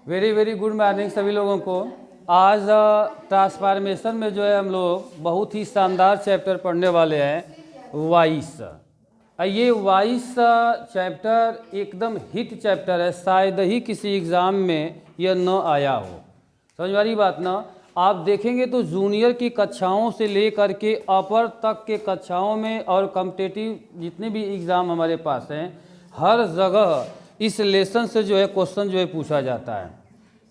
Very very good morning सभी लोगों को। आज ट्रांसफॉर्मेशन में जो है हम लोग बहुत ही शानदार चैप्टर पढ़ने वाले हैं, वॉइस। ये वॉइस चैप्टर एकदम हिट चैप्टर है, शायद ही किसी एग्ज़ाम में यह न आया हो। समझ वाली बात ना। आप देखेंगे तो जूनियर की कक्षाओं से लेकर के अपर तक के कक्षाओं में और कॉम्पिटिटिव जितने भी एग्ज़ाम हमारे पास हैं, हर जगह इस लेसन से जो है क्वेश्चन जो है पूछा जाता है।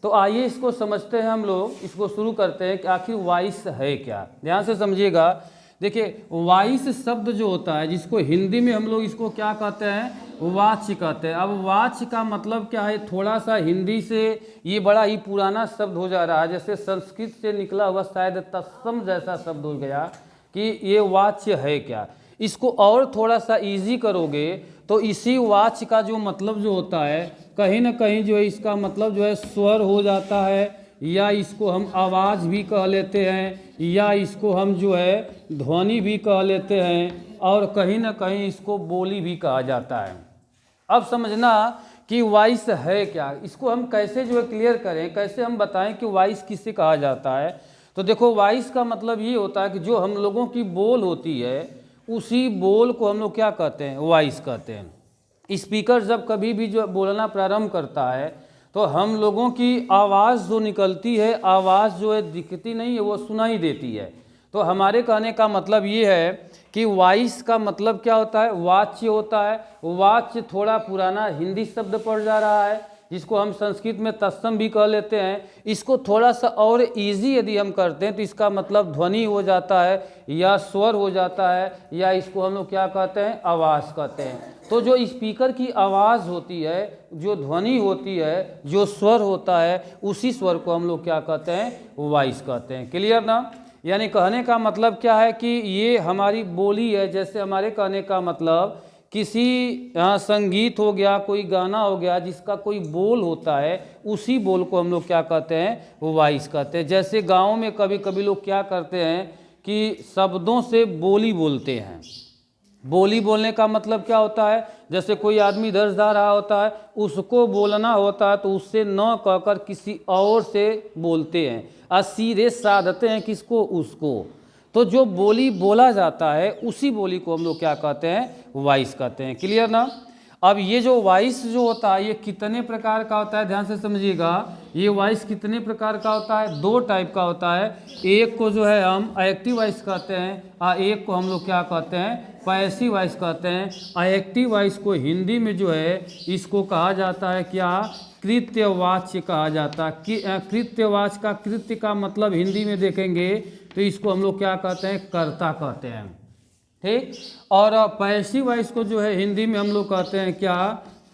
तो आइए इसको समझते हैं, हम लोग इसको शुरू करते हैं कि आखिर वॉइस है क्या। ध्यान से समझिएगा। देखिए, वॉइस शब्द जो होता है, जिसको हिंदी में हम लोग इसको क्या कहते हैं, वाच्य कहते हैं। अब वाच्य का मतलब क्या है, थोड़ा सा हिंदी से ये बड़ा ही पुराना शब्द हो जा रहा है, जैसे संस्कृत से निकला हुआ शायद तत्सम जैसा शब्द हो गया कि ये वाच्य है क्या। इसको और थोड़ा सा इजी करोगे तो इसी वाच्य का जो मतलब जो होता है, कहीं ना कहीं जो है इसका मतलब जो है स्वर हो जाता है, या इसको हम आवाज़ भी कह लेते हैं, या इसको हम जो है ध्वनि भी कह लेते हैं, और कहीं ना कहीं इसको बोली भी कहा जाता है। अब समझना कि वॉइस है क्या, इसको हम कैसे जो है क्लियर करें, कैसे हम बताएं कि वॉइस किससे कहा जाता है। तो देखो, वॉइस का मतलब ये होता है कि जो हम लोगों की बोल होती है, उसी बोल को हम लोग क्या कहते हैं, वॉइस कहते हैं। स्पीकर जब कभी भी जो बोलना प्रारंभ करता है तो हम लोगों की आवाज़ जो निकलती है, आवाज़ जो है दिखती नहीं है, वो सुनाई देती है। तो हमारे कहने का मतलब ये है कि वॉइस का मतलब क्या होता है, वाच्य होता है। वाच्य थोड़ा पुराना हिंदी शब्द पड़ जा रहा है, जिसको हम संस्कृत में तत्सम भी कह लेते हैं। इसको थोड़ा सा और इजी यदि हम करते हैं तो इसका मतलब ध्वनि हो जाता है, या स्वर हो जाता है, या इसको हम लोग क्या कहते हैं, आवाज़ कहते हैं। तो जो स्पीकर की आवाज़ होती है, जो ध्वनि होती है, जो स्वर होता है, उसी स्वर को हम लोग क्या कहते हैं, वॉइस कहते हैं। क्लियर ना। यानी कहने का मतलब क्या है कि ये हमारी बोली है। जैसे हमारे कहने का मतलब किसी संगीत हो गया, कोई गाना हो गया, जिसका कोई बोल होता है, उसी बोल को हम लोग क्या कहते हैं, वॉइस कहते हैं। जैसे गाँव में कभी कभी लोग क्या करते हैं कि शब्दों से बोली बोलते हैं। बोली बोलने का मतलब क्या होता है, जैसे कोई आदमी इधर जा रहा होता है, उसको बोलना होता है तो उससे न कहकर किसी और से बोलते हैं, और सीधे साधते हैं किसको, उसको। तो जो बोली बोला जाता है, उसी बोली को हम लोग क्या कहते हैं, वॉइस कहते हैं। क्लियर ना। अब ये जो वॉइस जो होता है, ये कितने प्रकार का होता है, ध्यान से समझिएगा। ये वॉइस कितने प्रकार का होता है, दो टाइप का होता है। एक को जो है हम एक्टिव वॉइस कहते हैं, और एक को हम लोग क्या कहते हैं, पैसिव वॉइस कहते हैं। एक्टिव वॉइस को हिंदी में जो है इसको कहा जाता है क्या, कृत्यवाच्य कहा जाता है। कृत्यवाच्य का, कृत्य का मतलब हिंदी में देखेंगे तो इसको हम लोग क्या कहते हैं, कर्ता कहते हैं। ठीक। और पैसिव वॉइस को जो है हिंदी में हम लोग कहते हैं क्या,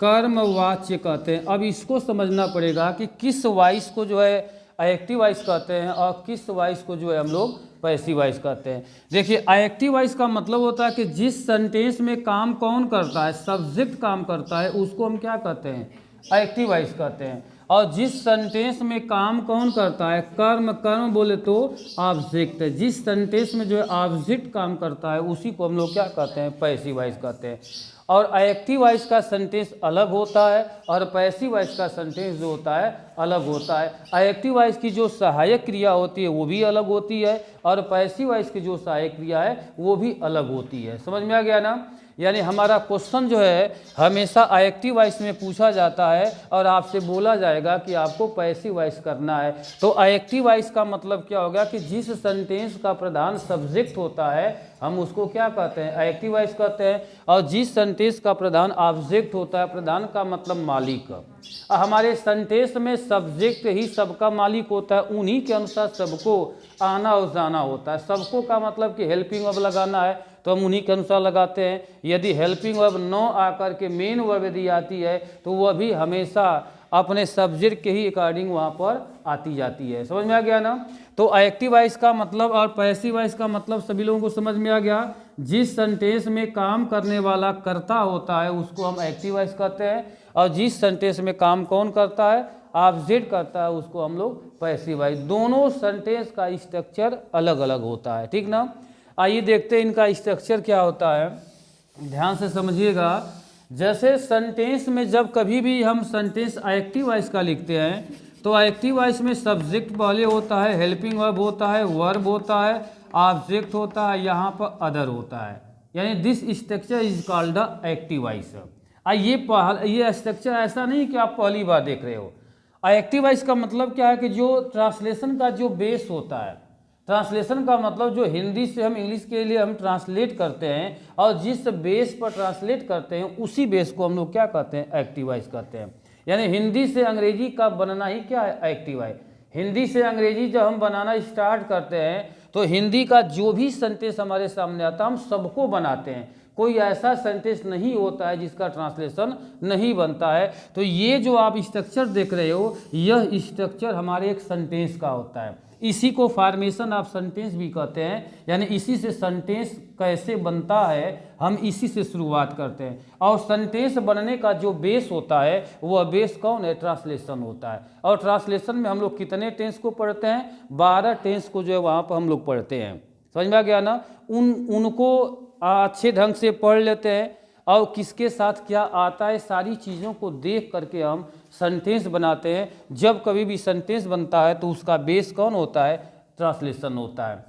कर्मवाच्य कहते हैं। अब इसको समझना पड़ेगा कि किस वॉइस को जो है एक्टिव वॉइस कहते हैं और किस वॉइस को जो है हम लोग पैसिव वॉइस कहते हैं। देखिए, एक्टिव वॉइस का मतलब होता है कि जिस सेंटेंस में काम कौन करता है, सब्जेक्ट काम करता है, उसको हम क्या कहते हैं, एक्टिव वॉइस कहते हैं। और जिस सेंटेंस में काम कौन करता है, कर्म, कर्म बोले तो ऑब्जेक्ट है। जिस सेंटेंस में जो है ऑब्जेक्ट काम करता है, उसी को हम लोग क्या कहते हैं, पैसिव वॉइस कहते हैं। और एक्टिव वॉइस का सेंटेंस अलग होता है और पैसिव वॉइस का सेंटेंस जो होता है अलग होता है। एक्टिव वॉइस की जो सहायक क्रिया होती है वो भी अलग होती है, और पैसिव वॉइस की जो सहायक क्रिया है वो भी अलग होती है। समझ में आ गया ना। यानी हमारा क्वेश्चन जो है हमेशा एक्टिव वॉइस में पूछा जाता है और आपसे बोला जाएगा कि आपको पैसिव वॉइस करना है। तो एक्टिव वॉइस का मतलब क्या होगा कि जिस सेंटेंस का प्रधान सब्जेक्ट होता है, हम उसको क्या कहते हैं, एक्टिव वॉइस कहते हैं। और जिस सेंटेंस का प्रधान ऑब्जेक्ट होता है, प्रधान का मतलब मालिक। हमारे सेंटेंस में सब्जेक्ट ही सबका मालिक होता है, उन्हीं के अनुसार सबको आना और जाना होता है। सबको का मतलब कि हेल्पिंग वर्ब लगाना है तो हम उन्हीं के अनुसार लगाते हैं। यदि हेल्पिंग वर्ब न आकर के मेन वर्ब यदि आती है तो वह भी हमेशा अपने सब्जेक्ट के ही अकॉर्डिंग वहाँ पर आती जाती है। समझ में आ गया ना। तो एक्टिव वॉइस का मतलब और पैसिव वॉइस का मतलब सभी लोगों को समझ में आ गया। जिस सेंटेंस में काम करने वाला कर्ता होता है उसको हम एक्टिव वॉइस कहते हैं, और जिस सेंटेंस में काम कौन करता है, ऑब्जेक्ट करता है, उसको हम लोग पैसिव वॉइस। दोनों सेंटेंस का स्ट्रक्चर अलग अलग होता है। ठीक ना। आइए देखते हैं इनका स्ट्रक्चर क्या होता है, ध्यान से समझिएगा। जैसे सेंटेंस में जब कभी भी हम सेंटेंस एक्टिव वॉइस का लिखते हैं तो एक्टिव वॉइस में सब्जेक्ट पहले होता है, हेल्पिंग वर्ब होता है, वर्ब होता है, ऑब्जेक्ट होता है, यहाँ पर अदर होता है, यानी this structure is called the active voice. ये स्ट्रक्चर ऐसा नहीं कि आप पहली बार देख रहे हो। एक्टिव वॉइस का मतलब क्या है कि जो ट्रांसलेशन का जो बेस होता है, ट्रांसलेशन का मतलब जो हिंदी से हम इंग्लिश के लिए हम ट्रांसलेट करते हैं और जिस बेस पर ट्रांसलेट करते हैं उसी बेस को हम लोग क्या कहते हैं, एक्टिव वॉइस कहते हैं। यानी हिंदी से अंग्रेजी का बनना ही क्या है, एक्टिव वॉइस। हिंदी से अंग्रेजी जब हम बनाना स्टार्ट करते हैं तो हिंदी का जो भी सेंटेंस हमारे सामने आता है हम सबको बनाते हैं, कोई ऐसा सेंटेंस नहीं होता है जिसका ट्रांसलेशन नहीं बनता है। तो ये जो आप स्ट्रक्चर देख रहे हो, यह स्ट्रक्चर हमारे एक सेंटेंस का होता है। इसी को फॉर्मेशन ऑफ सेंटेंस भी कहते हैं, यानी इसी से सेंटेंस कैसे बनता है हम इसी से शुरुआत करते हैं। और सेंटेंस बनने का जो बेस होता है वह बेस कौन है, ट्रांसलेशन होता है। और ट्रांसलेशन में हम लोग कितने टेंस को पढ़ते हैं, 12 टेंस को जो है वहाँ पर हम लोग पढ़ते हैं। समझ में आ गया ना। उनको अच्छे ढंग से पढ़ लेते हैं और किसके साथ क्या आता है सारी चीज़ों को देख करके हम सेंटेंस बनाते हैं। जब कभी भी सेंटेंस बनता है तो उसका बेस कौन होता है, ट्रांसलेशन होता है।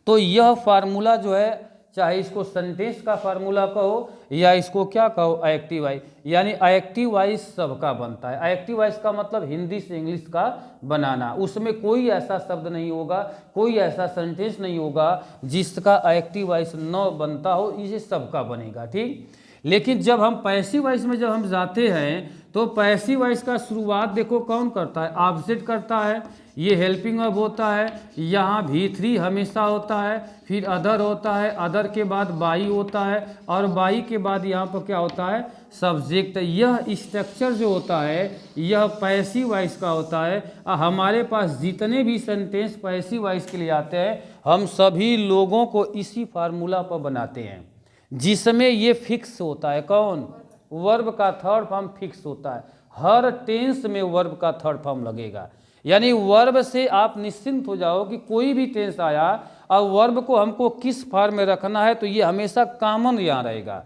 तो यह फार्मूला जो है, चाहे इसको सेंटेंस का फार्मूला कहो या इसको क्या कहो, एक्टिव वॉइस, यानी एक्टिव वॉइस सबका बनता है। एक्टिव वॉइस का मतलब हिंदी से इंग्लिश का बनाना, उसमें कोई ऐसा शब्द नहीं होगा, कोई ऐसा सेंटेंस नहीं होगा जिसका एक्टिव वॉइस न बनता हो, इसे सबका बनेगा। ठीक। लेकिन जब हम पैसिव वॉइस में जब हम जाते हैं तो पैसिव वॉइस का शुरुआत देखो कौन करता है, ऑब्जेक्ट करता है, ये हेल्पिंग वर्ब होता है, यहाँ V3 हमेशा होता है, फिर अदर होता है, अदर के बाद बाई होता है और बाई के बाद यहाँ पर क्या होता है, सब्जेक्ट। यह स्ट्रक्चर जो होता है यह पैसिव वॉइस का होता है। हमारे पास जितने भी सेंटेंस पैसिव वॉइस के लिए आते हैं हम सभी लोगों को इसी फार्मूला पर बनाते हैं, जिसमें ये फिक्स होता है कौन, वर्ब का थर्ड फॉर्म फिक्स होता है। हर टेंस में वर्ब का थर्ड फॉर्म लगेगा, यानी वर्ब से आप निश्चिंत हो जाओ कि कोई भी टेंस आया और वर्ब को हमको किस फॉर्म में रखना है तो ये हमेशा कॉमन यहाँ रहेगा।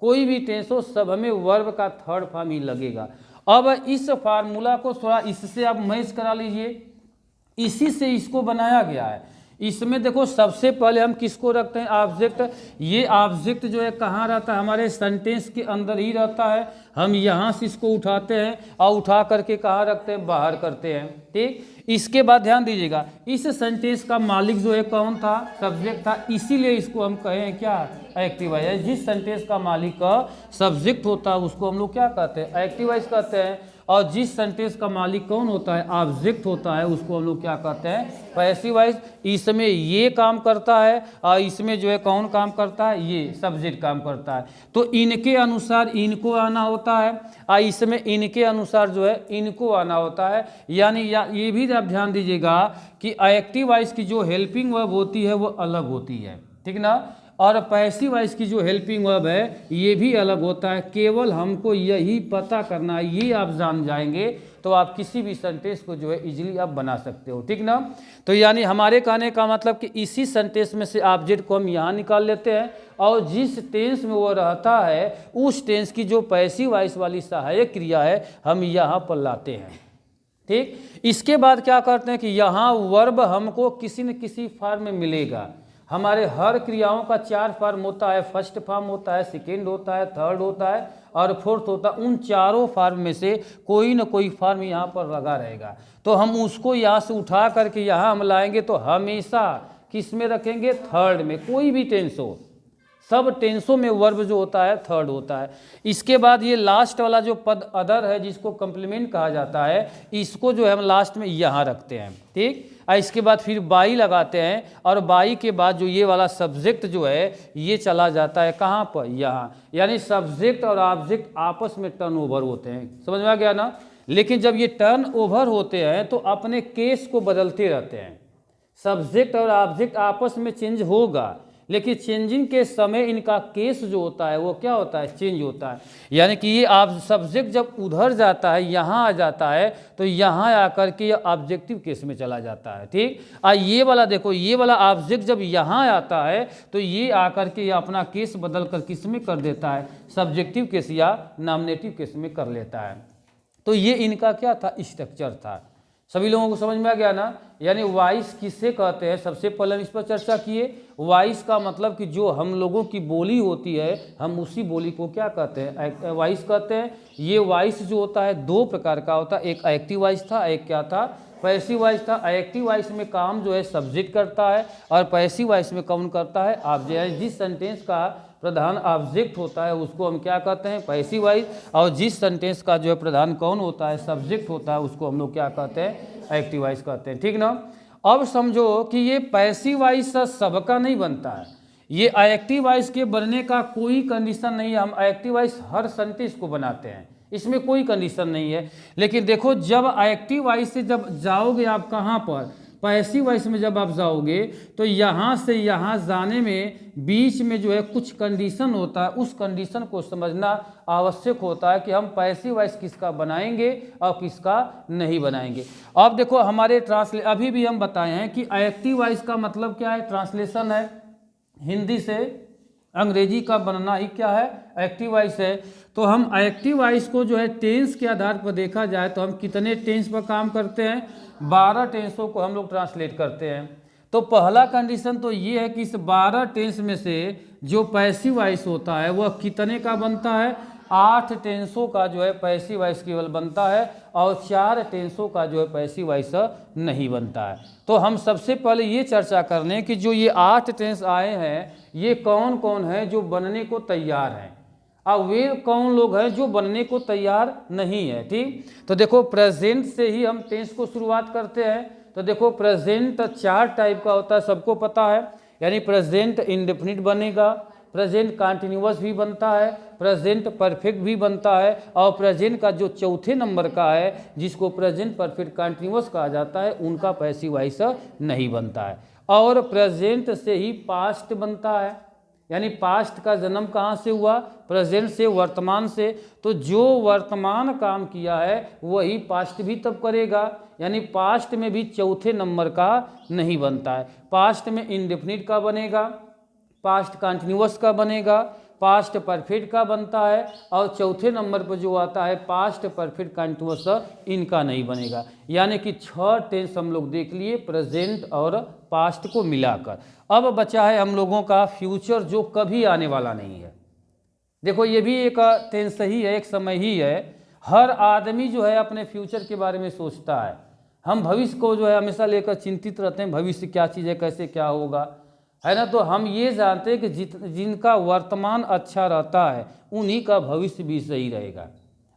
कोई भी टेंस हो सब हमें वर्ब का थर्ड फॉर्म ही लगेगा। अब इस फार्मूला को थोड़ा इससे आप मैच करा लीजिए, इसी से इसको बनाया गया है। इसमें देखो सबसे पहले हम किसको रखते हैं, ऑब्जेक्ट। ये ऑब्जेक्ट जो है कहाँ रहता है, हमारे सेंटेंस के अंदर ही रहता है। हम यहाँ से इसको उठाते हैं और उठा करके कहाँ रखते हैं, बाहर करते हैं। ठीक। इसके बाद ध्यान दीजिएगा, इस सेंटेंस का मालिक जो है कौन था, सब्जेक्ट था, इसीलिए इसको हम कहें क्या, एक्टिव वॉइस। जिस सेंटेंस का मालिक का सब्जेक्ट होता है उसको हम लोग क्या कहते हैं, एक्टिव वॉइस कहते हैं। और जिस सेंटेंस का मालिक कौन होता है, ऑब्जेक्ट होता है, उसको हम लोग क्या कहते हैं, पैसिव वॉइस। इसमें ये काम करता है और इसमें जो है कौन काम करता है, ये सब्जेक्ट काम करता है। तो इनके अनुसार इनको आना होता है और इसमें इनके अनुसार जो है इनको आना होता है। यानी ये भी आप ध्यान दीजिएगा कि एक्टिव वॉइस की जो हेल्पिंग वर्ब होती है वो अलग होती है, ठीक ना, और पैसिव वॉइस की जो हेल्पिंग वर्ब है ये भी अलग होता है। केवल हमको यही पता करना है, ये आप जान जाएंगे तो आप किसी भी सेंटेंस को जो है इजीली आप बना सकते हो, ठीक ना। तो यानी हमारे कहने का मतलब कि इसी सेंटेंस में से ऑब्जेक्ट को हम यहाँ निकाल लेते हैं और जिस टेंस में वो रहता है उस टेंस की जो पैसिव वॉइस वाली सहायक क्रिया है हम यहाँ पर लाते हैं। ठीक। इसके बाद क्या करते हैं कि यहाँ वर्ब हमको किसी न किसी फॉर्म में मिलेगा। हमारे हर क्रियाओं का 4 फॉर्म होता है, फर्स्ट फॉर्म होता है, सेकेंड होता है, थर्ड होता है और फोर्थ होता है। उन चारों फॉर्म में से कोई न कोई फॉर्म यहाँ पर लगा रहेगा, तो हम उसको यहाँ से उठा करके यहाँ हम लाएंगे तो हमेशा किस में रखेंगे, थर्ड में। कोई भी टेंस हो, सब टेंसों में वर्ब जो होता है थर्ड होता है। इसके बाद ये लास्ट वाला जो पद अदर है जिसको कम्प्लीमेंट कहा जाता है, इसको जो है हम लास्ट में यहाँ रखते हैं। ठीक। और इसके बाद फिर बाई लगाते हैं और बाई के बाद जो ये वाला सब्जेक्ट जो है ये चला जाता है कहाँ पर, यहाँ। यानी सब्जेक्ट और ऑब्जेक्ट आपस में टर्न ओवर होते हैं, समझ में आ गया ना। लेकिन जब ये टर्न ओवर होते हैं तो अपने केस को बदलते रहते हैं। सब्जेक्ट और ऑब्जेक्ट आपस में चेंज होगा, लेकिन चेंजिंग के समय इनका केस जो होता है वो क्या होता है, चेंज होता है। यानी कि ये आप सब्जेक्ट जब उधर जाता है यहाँ आ जाता है तो यहाँ आकर के ये ऑब्जेक्टिव केस में चला जाता है। ठीक। ये वाला देखो, ये वाला ऑब्जेक्ट जब यहाँ आता है तो ये आकर के ये अपना केस बदल कर किस में कर देता है, सब्जेक्टिव केस या नॉमिनेटिव केस में कर लेता है। तो ये इनका क्या था, स्ट्रक्चर था। सभी लोगों को समझ में आ गया ना। यानी वॉइस किससे कहते हैं, सबसे पहले हम इस पर चर्चा किए। वॉइस का मतलब कि जो हम लोगों की बोली होती है, हम उसी बोली को क्या कहते हैं, वॉइस कहते हैं। ये वॉइस जो होता है दो प्रकार का होता है, एक एक्टिव वॉइस था, एक क्या था, पैसिव वॉइस था। एक्टिव वॉइस में काम जो है सब्जेक्ट करता है और पैसिव वॉइस में कौन करता है, ऑब्जेक्ट। जिस सेंटेंस का प्रधान ऑब्जेक्ट होता है उसको हम क्या कहते हैं, पैसिव वॉइस, और जिस सेंटेंस का जो है प्रधान कौन होता है, सब्जेक्ट होता है, उसको हम लोग क्या कहते हैं, एक्टिव वॉइस कहते हैं। ठीक ना। अब समझो कि ये पैसिव वॉइस सबका नहीं बनता है, ये एक्टिव वॉइस के बनने का कोई कंडीशन नहीं है। हम एक्टिव वॉइस हर सेंटेंस को बनाते हैं, इसमें कोई कंडीशन नहीं है। लेकिन देखो जब एक्टिव वॉइस से जब जाओगे आप कहाँ पर, पैसिव वॉइस में जब आप जाओगे तो यहाँ से यहाँ जाने में बीच में जो है कुछ कंडीशन होता है, उस कंडीशन को समझना आवश्यक होता है कि हम पैसिव वॉइस किसका बनाएंगे और किसका नहीं बनाएंगे। अब देखो हमारे अभी भी हम बताए हैं कि एक्टिव वॉइस का मतलब क्या है, ट्रांसलेशन है, हिंदी से अंग्रेजी का बनना ही क्या है, एक्टिव वॉइस है। तो हम एक्टिव वॉइस को जो है टेंस के आधार पर देखा जाए तो हम कितने टेंस पर काम करते हैं, 12 टेंसों को हम लोग ट्रांसलेट करते हैं। तो पहला कंडीशन तो ये है कि इस 12 टेंस में से जो पैसिव वॉइस होता है वह कितने का बनता है, 8 टेंसों का जो है पैसिव वॉइस केवल बनता है और 4 टेंसों का जो है पैसिव वॉइस नहीं बनता है। तो हम सबसे पहले ये चर्चा कर लें कि जो ये 8 टेंस आए हैं ये कौन कौन है जो बनने को तैयार हैं और वे कौन लोग हैं जो बनने को तैयार नहीं है। ठीक, तो देखो प्रेजेंट से ही हम टेंस को शुरुआत करते हैं। तो देखो प्रेजेंट 4 टाइप का होता है, सबको पता है। यानी प्रेजेंट इंडेफिनिट बनेगा, प्रेजेंट कंटिन्यूअस भी बनता है, प्रेजेंट परफेक्ट भी बनता है, और प्रेजेंट का जो चौथे नंबर का है जिसको प्रेजेंट परफेक्ट कंटिन्यूअस कहा जाता है उनका पैसिव वॉइस नहीं बनता है। और प्रेजेंट से ही पास्ट बनता है, यानी पास्ट का जन्म कहाँ से हुआ, प्रेजेंट से, वर्तमान से। तो जो वर्तमान काम किया है वही पास्ट भी तब करेगा, यानी पास्ट में भी चौथे नंबर का नहीं बनता है। पास्ट में इंडेफिनिट का बनेगा, पास्ट कंटिन्यूअस का बनेगा, पास्ट परफेक्ट का बनता है, और चौथे नंबर पर जो आता है पास्ट परफेक्ट कंटिन्यूअस, इनका नहीं बनेगा। यानी कि 6 टेंस हम लोग देख लिए प्रेजेंट और पास्ट को मिलाकर। अब बचा है हम लोगों का फ्यूचर जो कभी आने वाला नहीं है। देखो ये भी एक टेंस ही है, एक समय ही है। हर आदमी जो है अपने फ्यूचर के बारे में सोचता है। हम भविष्य को जो है हमेशा लेकर चिंतित रहते हैं, भविष्य क्या चीज़ है, कैसे क्या होगा, है ना। तो हम ये जानते हैं कि जिनका वर्तमान अच्छा रहता है उन्हीं का भविष्य भी सही रहेगा,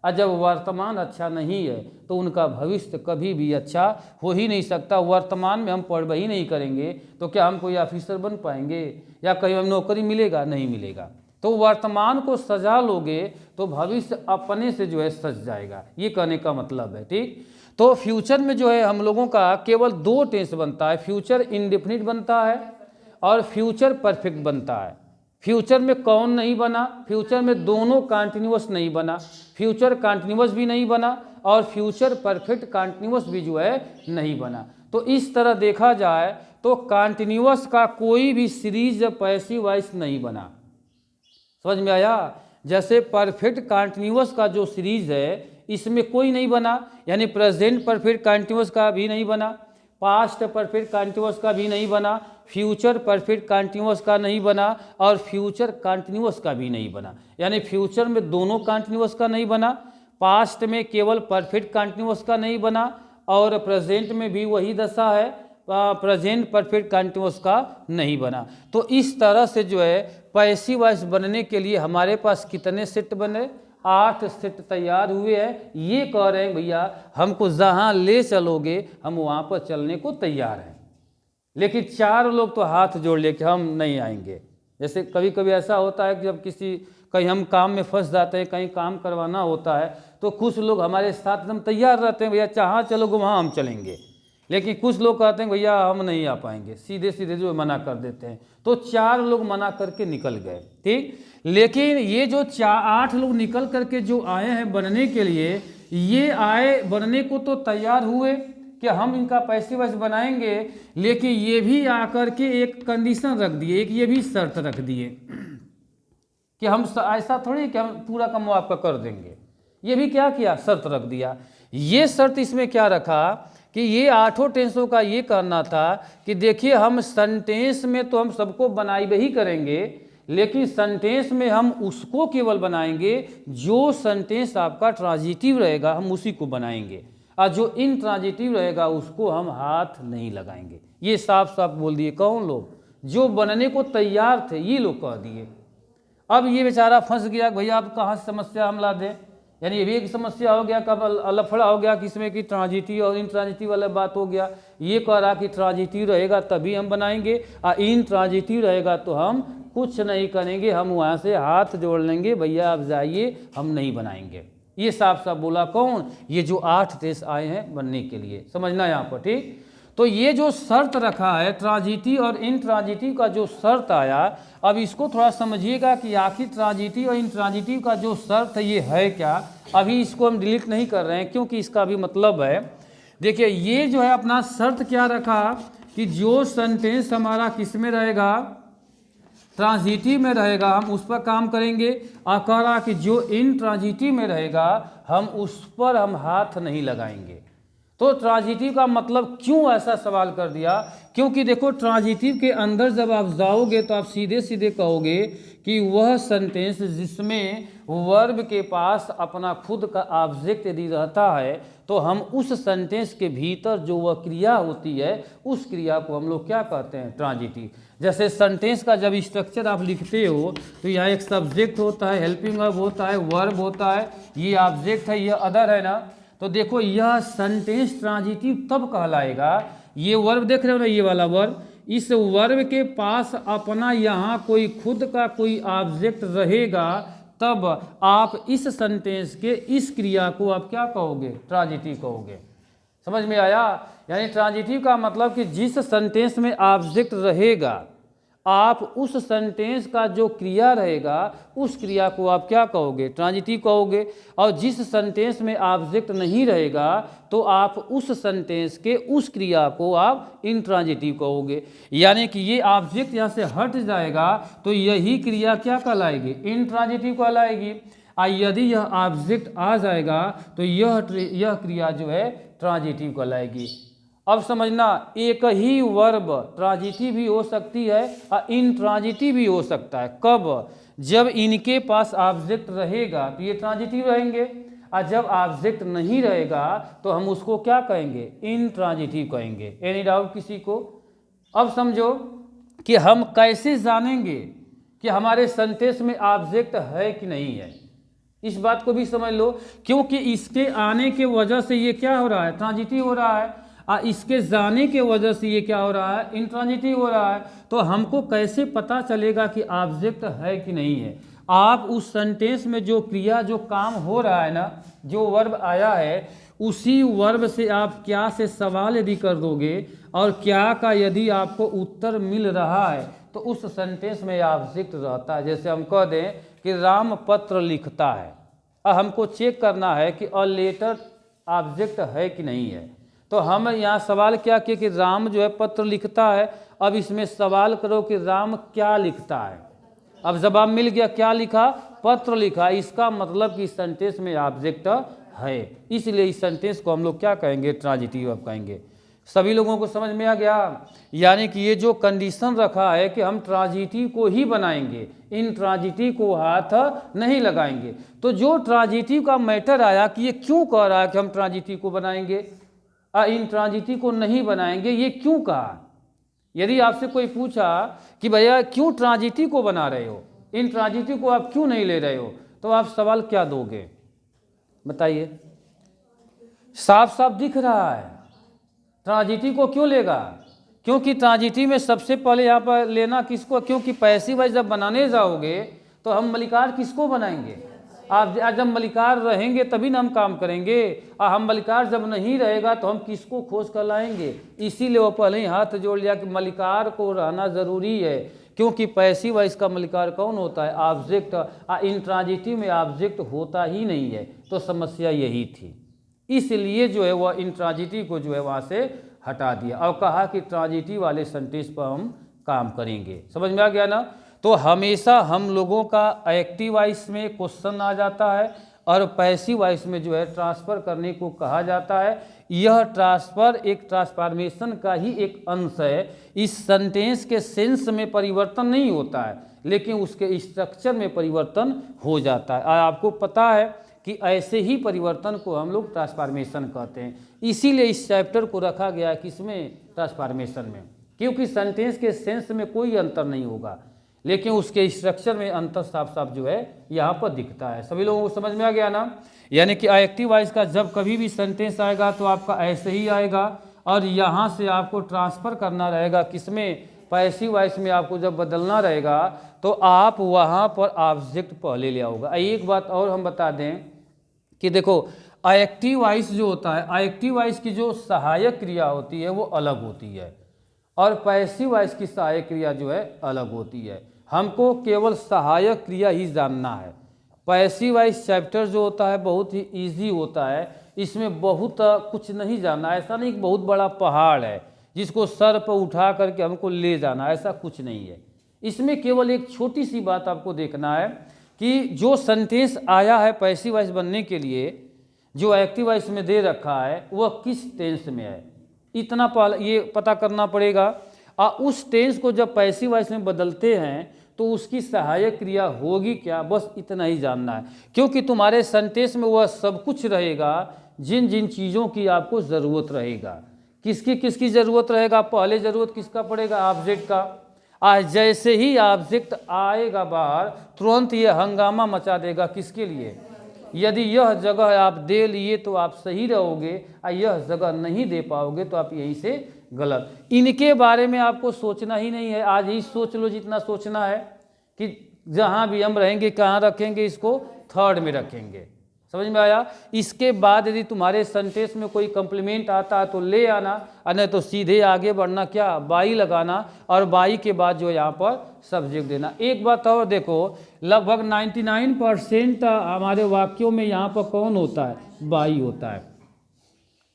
और जब वर्तमान अच्छा नहीं है तो उनका भविष्य कभी भी अच्छा हो ही नहीं सकता। वर्तमान में हम पढ़ ही नहीं करेंगे तो क्या हम कोई ऑफिसर बन पाएंगे या कहीं हम नौकरी मिलेगा, नहीं मिलेगा। तो वर्तमान को सजा लोगे तो भविष्य अपने से जो है सज जाएगा, ये कहने का मतलब है। ठीक, तो फ्यूचर में जो है हम लोगों का केवल 2 टेंस बनता है, फ्यूचर इंडेफिनिट बनता है और फ्यूचर परफेक्ट बनता है। फ्यूचर में कौन नहीं बना, फ्यूचर में दोनों कंटिन्यूअस नहीं बना, फ्यूचर कंटिन्यूअस भी नहीं बना और फ्यूचर परफेक्ट कंटिन्यूअस भी जो है नहीं बना। तो इस तरह देखा जाए तो कंटिन्यूअस का कोई भी सीरीज पैसिव वॉइस नहीं बना, समझ में आया। जैसे परफेक्ट कंटिन्यूअस का जो सीरीज है इसमें कोई नहीं बना, यानी प्रेजेंट परफेक्ट कंटिन्यूअस का भी नहीं बना, पास्ट परफेक्ट कंटिन्यूअस का भी नहीं बना, फ्यूचर परफेक्ट कंटिन्यूअस का नहीं बना और फ्यूचर कंटिन्यूअस का भी नहीं बना। यानी फ्यूचर में दोनों कंटिन्यूअस का नहीं बना, पास्ट में केवल परफेक्ट कंटिन्यूअस का नहीं बना और प्रेजेंट में भी वही दशा है, प्रेजेंट परफेक्ट कंटिन्यूअस का नहीं बना। तो इस तरह से जो है पैसिव वॉइस बनने के लिए हमारे पास कितने सेट बने, 8 सेट तैयार हुए हैं। ये कह रहे हैं भैया हमको जहाँ ले चलोगे हम वहाँ पर चलने को तैयार हैं, लेकिन 4 लोग तो हाथ जोड़ ले कि हम नहीं आएंगे। जैसे कभी कभी ऐसा होता है कि जब कहीं हम काम में फंस जाते हैं, कहीं काम करवाना होता है तो कुछ लोग हमारे साथ एकदम तैयार रहते हैं, भैया जहाँ चलोगे वहाँ हम चलेंगे। लेकिन कुछ लोग कहते हैं भैया हम नहीं आ पाएंगे, सीधे सीधे जो मना कर देते हैं। तो 4 लोग मना करके निकल गए, ठीक। लेकिन ये जो 8 लोग निकल करके जो आए हैं बनने के लिए, ये आए बनने को तो तैयार हुए कि हम इनका पैसिव वॉइस बनाएंगे, लेकिन ये भी आकर के एक कंडीशन रख दिए, एक ये भी शर्त रख दिए कि हम ऐसा थोड़ी कि हम पूरा काम आपका कर देंगे। ये भी क्या किया, शर्त रख दिया। ये शर्त इसमें क्या रखा कि ये 8 टेंसों का ये करना था कि देखिए हम सेंटेंस में तो हम सबको बनाई ही करेंगे, लेकिन सेंटेंस में हम उसको केवल बनाएंगे जो सेंटेंस आपका ट्रांजिटिव रहेगा, हम उसी को बनाएंगे, और जो इंट्रांजिटिव रहेगा उसको हम हाथ नहीं लगाएंगे। ये साफ साफ बोल दिए। कौन लोग? जो बनने को तैयार थे, ये लोग कह दिए। अब ये बेचारा फंस गया, भैया आप कहाँ से समस्या हम ला दें। यानी ये भी एक समस्या हो गया, कब लफड़ा हो गया किसमें कि ट्रांजिटिव और इंट्रांजिटिव वाला बात हो गया। ये कह रहा कि ट्रांजिटिव रहेगा तभी हम बनाएंगे, और इंट्रांजिटिव रहेगा तो हम कुछ नहीं करेंगे, हम वहाँ से हाथ जोड़ लेंगे, भैया आप जाइए, हम नहीं बनाएंगे। ये साफ साफ बोला। कौन? ये जो 8 देश आए हैं बनने के लिए। समझना यहाँ पर, ठीक। तो ये जो शर्त रखा है ट्रांजिटिव और इंट्रांजिटिव का जो शर्त आया, अब इसको थोड़ा समझिएगा कि आखिर ट्रांजिटिव और इंट्रांजिटिव का जो शर्त है ये है क्या। अभी इसको हम डिलीट नहीं कर रहे हैं क्योंकि इसका भी मतलब है। देखिए ये जो है अपना शर्त क्या रखा कि जो सेंटेंस हमारा किस में रहेगा, ट्रांजिटिव में रहेगा, हम उस पर काम करेंगे। और कह रहा कि जो इंट्रांजिटिव में रहेगा हम उस पर हम हाथ नहीं लगाएंगे। तो ट्रांजिटिव का मतलब क्यों ऐसा सवाल कर दिया? क्योंकि देखो ट्रांजिटिव के अंदर जब आप जाओगे तो आप सीधे सीधे कहोगे कि वह सेंटेंस जिसमें वर्ब के पास अपना खुद का ऑब्जेक्ट यदि रहता है तो हम उस सेंटेंस के भीतर जो वह क्रिया होती है उस क्रिया को हम लोग क्या कहते हैं? ट्रांजिटिव। जैसे सेंटेंस का जब स्ट्रक्चर आप लिखते हो तो यहाँ एक सब्जेक्ट होता है, हेल्पिंग वर्ब होता है, वर्ब होता है, ये ऑब्जेक्ट है, ये अदर है ना। तो देखो यह सेंटेंस ट्रांजिटिव तब कहलाएगा, ये वर्ब देख रहे हो ना, ये वाला वर्ब, इस वर्ब के पास अपना यहाँ कोई खुद का कोई ऑब्जेक्ट रहेगा तब आप इस सेंटेंस के इस क्रिया को आप क्या कहोगे? ट्रांजिटिव कहोगे। समझ में आया? यानी ट्रांजिटिव का मतलब कि जिस सेंटेंस में ऑब्जेक्ट रहेगा आप उस सेंटेंस का जो क्रिया रहेगा उस क्रिया को आप क्या कहोगे? ट्रांजिटिव कहोगे। और जिस सेंटेंस में ऑब्जेक्ट नहीं रहेगा तो आप उस सेंटेंस के उस क्रिया को आप इंट्रांजिटिव कहोगे। यानी कि ये ऑब्जेक्ट यहाँ से हट जाएगा तो यही क्रिया क्या कहलाएगी? इंट्रांजिटिव कहलाएगी। और यदि यह ऑब्जेक्ट आ जाएगा तो यह क्रिया जो है ट्रांजिटिव कहलाएगी। अब समझना, एक ही वर्ब ट्रांजिटिव भी हो सकती है और इंट्रांजिटिव भी हो सकता है। कब? जब इनके पास ऑब्जेक्ट रहेगा तो ये ट्रांजिटिव रहेंगे, और जब ऑब्जेक्ट नहीं रहेगा तो हम उसको क्या कहेंगे? इंट्रांजिटिव कहेंगे। एनी डाउट किसी को? अब समझो कि हम कैसे जानेंगे कि हमारे सेंटेंस में ऑब्जेक्ट है कि नहीं है। इस बात को भी समझ लो, क्योंकि इसके आने के वजह से ये क्या हो रहा है? ट्रांजिटिव हो रहा है, और इसके जाने के वजह से ये क्या हो रहा है? इंट्रांजिटिव हो रहा है। तो हमको कैसे पता चलेगा कि ऑब्जेक्ट है कि नहीं है? आप उस सेंटेंस में जो क्रिया जो काम हो रहा है ना, जो वर्ब आया है, उसी वर्ब से आप क्या से सवाल यदि कर दोगे और क्या का यदि आपको उत्तर मिल रहा है तो उस सेंटेंस में ऑब्जेक्ट रहता है। जैसे हम कह दें कि राम पत्र लिखता है, अब हमको चेक करना है कि अ लेटर ऑब्जेक्ट है कि नहीं है। तो हम यहाँ सवाल क्या किए कि राम जो है पत्र लिखता है। अब इसमें सवाल करो कि राम क्या लिखता है। अब जवाब मिल गया, क्या लिखा? पत्र लिखा। इसका मतलब कि इस सेंटेंस में ऑब्जेक्ट है, इसलिए इस सेंटेंस को हम लोग क्या कहेंगे? ट्रांजिटिव अब कहेंगे। सभी लोगों को समझ में आ गया? यानी कि ये जो कंडीशन रखा है कि हम ट्रांजिटिव को ही बनाएंगे, इंट्रांजिटिव को हाथ नहीं लगाएंगे। तो जो ट्रांजिटिव का मैटर आया कि ये क्यों कह रहा है कि हम ट्रांजिटिव को बनाएंगे इंट्रांजिटिव को नहीं बनाएंगे, ये क्यों कहा? यदि आपसे कोई पूछा कि भैया क्यों ट्रांजिटिव को बना रहे हो, इंट्रांजिटिव को आप क्यों नहीं ले रहे हो, तो आप सवाल क्या दोगे? बताइए। साफ साफ दिख रहा है, ट्रांजिटिव को क्यों लेगा? क्योंकि ट्रांजिटिव में सबसे पहले यहाँ पर लेना किसको? क्योंकि पैसिव वॉइस जब बनाने जाओगे तो हम मलिकार किसको बनाएंगे? आप जब मलिकार रहेंगे तभी ना हम काम करेंगे, और हम मलिकार जब नहीं रहेगा तो हम किसको खोज कर लाएंगे? इसीलिए वो पहले ही हाथ जोड़ लिया कि मलिकार को रहना ज़रूरी है, क्योंकि पैसिव वॉइस का मलिकार कौन होता है? ऑब्जेक्ट। इंट्रांजिटिव में ऑब्जेक्ट होता ही नहीं है, तो समस्या यही थी। इसलिए जो है वह इंट्रांजिटिव को जो है वहाँ से हटा दिया और कहा कि ट्रांजिटिव वाले सेंटेंस पर हम काम करेंगे। समझ में आ गया ना? तो हमेशा हम लोगों का एक्टिव वॉइस में क्वेश्चन आ जाता है और पैसिव वॉइस में जो है ट्रांसफ़र करने को कहा जाता है। यह ट्रांसफ़र एक ट्रांसफॉर्मेशन का ही एक अंश है। इस सेंटेंस के सेंस में परिवर्तन नहीं होता है, लेकिन उसके स्ट्रक्चर में परिवर्तन हो जाता है। आपको पता है कि ऐसे ही परिवर्तन को हम लोग ट्रांसफॉर्मेशन कहते हैं। इसीलिए इस चैप्टर को रखा गया है किसमें, ट्रांसफॉर्मेशन में, क्योंकि सेंटेंस के सेंस में कोई अंतर नहीं होगा, लेकिन उसके स्ट्रक्चर में अंतर साफ साफ जो है यहाँ पर दिखता है। सभी लोगों को समझ में आ गया ना। यानी कि एक्टिव वॉइस का जब कभी भी सेंटेंस आएगा तो आपका ऐसे ही आएगा, और यहाँ से आपको ट्रांसफ़र करना रहेगा किसमें, पैसिव वॉइस में आपको जब बदलना रहेगा तो आप वहाँ पर ऑब्जेक्ट पहले ले आओगे। एक बात और हम बता दें कि देखो एक्टिव वॉइस जो होता है, एक्टिव वॉइस की जो सहायक क्रिया होती है वो अलग होती है, और पैसिव वॉइस की सहायक क्रिया जो है अलग होती है। हमको केवल सहायक क्रिया ही जानना है। पैसिव वॉइस चैप्टर जो होता है बहुत ही इजी होता है, इसमें बहुत कुछ नहीं जानना। ऐसा नहीं कि बहुत बड़ा पहाड़ है जिसको सर पर उठा करके हमको ले जाना, ऐसा कुछ नहीं है। इसमें केवल एक छोटी सी बात आपको देखना है कि जो सेंटेंस आया है पैसिव वॉइस बनने के लिए, जो एक्टिव वॉइस में दे रखा है वह किस टेंस में है, इतना ये पता करना पड़ेगा। उस टेंस को जब पैसिव वॉइस में बदलते हैं तो उसकी सहायक क्रिया होगी क्या, बस इतना ही जानना है। क्योंकि तुम्हारे सेंटेंस में वह सब कुछ रहेगा जिन जिन चीज़ों की आपको ज़रूरत रहेगा। किसकी किसकी ज़रूरत रहेगा, पहले ज़रूरत किसका पड़ेगा, ऑब्जेक्ट का। आज जैसे ही ऑब्जेक्ट आएगा बाहर, तुरंत ये हंगामा मचा देगा किसके लिए, यदि यह जगह आप दे लिए तो आप सही रहोगे, और यह जगह नहीं दे पाओगे तो आप यहीं से गलत। इनके बारे में आपको सोचना ही नहीं है, आज ही सोच लो जितना सोचना है कि जहाँ भी हम रहेंगे कहाँ रखेंगे, इसको थर्ड में रखेंगे। समझ में आया। इसके बाद यदि तुम्हारे सेंटेंस में कोई कॉम्प्लीमेंट आता है तो ले आना, और नहीं तो सीधे आगे बढ़ना, क्या बाई लगाना, और बाई के बाद जो यहाँ पर सब्जेक्ट देना। एक बात और देखो, लगभग 99% हमारे वाक्यों में यहाँ पर कौन होता है, बाई होता है।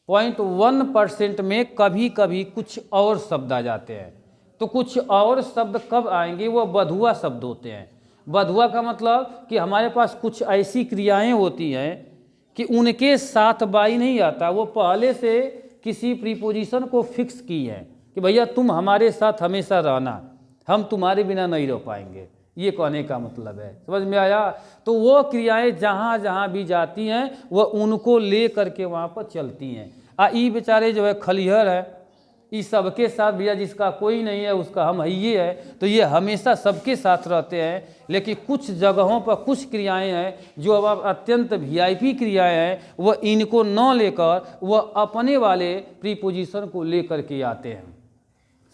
0.1% में कभी कभी कुछ और शब्द आ जाते हैं। तो कुछ और शब्द कब आएंगे, वो बधुआ शब्द होते हैं। बधुआ का मतलब कि हमारे पास कुछ ऐसी क्रियाएं होती हैं कि उनके साथ बाई नहीं आता, वो पहले से किसी प्रीपोजिशन को फिक्स की है कि भैया तुम हमारे साथ हमेशा रहना, हम तुम्हारे बिना नहीं रह पाएंगे, ये कहने का मतलब है। समझ में आया। तो वो क्रियाएं जहाँ जहाँ भी जाती हैं वह उनको ले करके वहाँ पर चलती हैं। ये बेचारे जो है खलिहर है, इस सबके साथ भैया जिसका कोई नहीं है उसका हम ये है, तो ये हमेशा सबके साथ रहते हैं। लेकिन कुछ जगहों पर कुछ क्रियाएं हैं जो अब अत्यंत वीआईपी क्रियाएं हैं, वह इनको न लेकर वह अपने वाले प्रीपोजिशन को लेकर के आते हैं।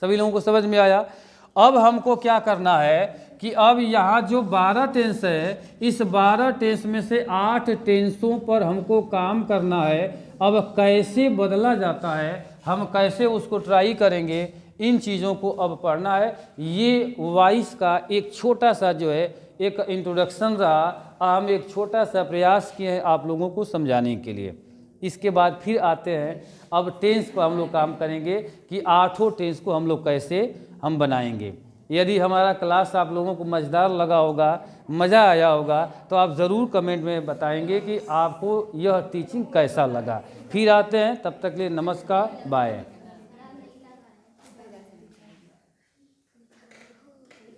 सभी लोगों को समझ में आया। अब हमको क्या करना है कि अब यहाँ जो 12 टेंस है, इस 12 टेंस में से 8 टेंसों पर हमको काम करना है। अब कैसे बदला जाता है, हम कैसे उसको ट्राई करेंगे, इन चीज़ों को अब पढ़ना है। ये वॉइस का एक छोटा सा जो है एक इंट्रोडक्शन रहा, हम एक छोटा सा प्रयास किए हैं आप लोगों को समझाने के लिए। इसके बाद फिर आते हैं, अब टेंस पर हम लोग काम करेंगे कि 8 टेंस को हम लोग कैसे हम बनाएंगे। यदि हमारा क्लास आप लोगों को मज़ेदार लगा होगा, मज़ा आया होगा, तो आप ज़रूर कमेंट में बताएंगे कि आपको यह टीचिंग कैसा लगा। फिर आते हैं, तब तक के लिए नमस्कार, बाय।